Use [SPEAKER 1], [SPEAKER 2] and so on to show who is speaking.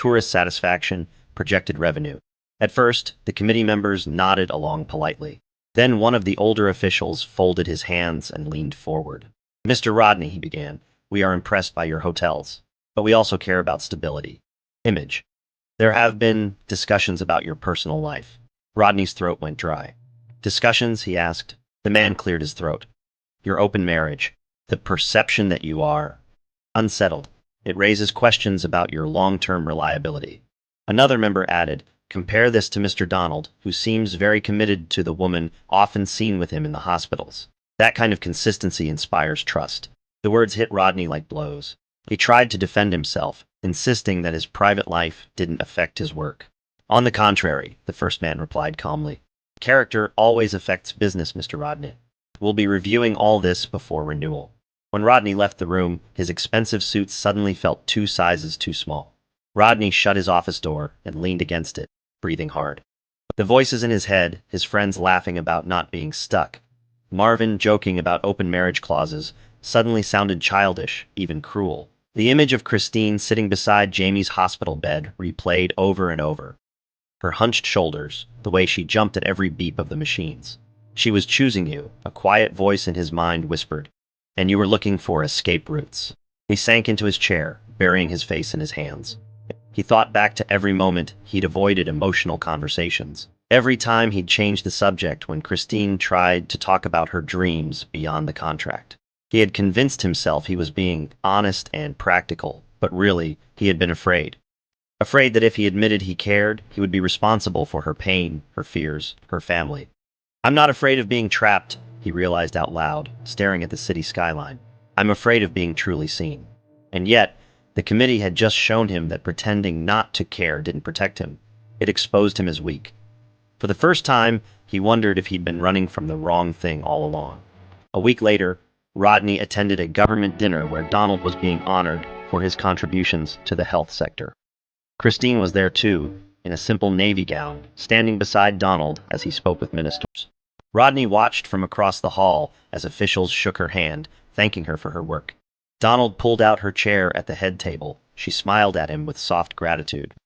[SPEAKER 1] tourist satisfaction, projected revenue. At first, the committee members nodded along politely. Then one of the older officials folded his hands and leaned forward. "Mr. Rodney," he began, "we are impressed by your hotels, but we also care about stability. Image. There have been discussions about your personal life." Rodney's throat went dry. "Discussions?" he asked. The man cleared his throat. "Your open marriage. The perception that you are unsettled. It raises questions about your long-term reliability." Another member added, "Compare this to Mr. Donald, who seems very committed to the woman often seen with him in the hospitals. That kind of consistency inspires trust." The words hit Rodney like blows. He tried to defend himself, insisting that his private life didn't affect his work. "On the contrary," the first man replied calmly. "Character always affects business, Mr. Rodney. We'll be reviewing all this before renewal." When Rodney left the room, his expensive suit suddenly felt 2 sizes too small. Rodney shut his office door and leaned against it, breathing hard. The voices in his head, his friends laughing about not being stuck, Marvin joking about open marriage clauses, suddenly sounded childish, even cruel. The image of Christine sitting beside Jamie's hospital bed replayed over and over. Her hunched shoulders, the way she jumped at every beep of the machines. "She was choosing you," a quiet voice in his mind whispered, "and you were looking for escape routes." He sank into his chair, burying his face in his hands. He thought back to every moment he'd avoided emotional conversations. Every time he'd changed the subject when Christine tried to talk about her dreams beyond the contract. He had convinced himself he was being honest and practical, but really, he had been afraid. Afraid that if he admitted he cared, he would be responsible for her pain, her fears, her family. "I'm not afraid of being trapped," he realized out loud, staring at the city skyline. "I'm afraid of being truly seen." And yet, the committee had just shown him that pretending not to care didn't protect him. It exposed him as weak. For the first time, he wondered if he'd been running from the wrong thing all along. A week later, Rodney attended a government dinner where Donald was being honored for his contributions to the health sector. Christine was there too, in a simple navy gown, standing beside Donald as he spoke with ministers. Rodney watched from across the hall as officials shook her hand, thanking her for her work. Donald pulled out her chair at the head table. She smiled at him with soft gratitude.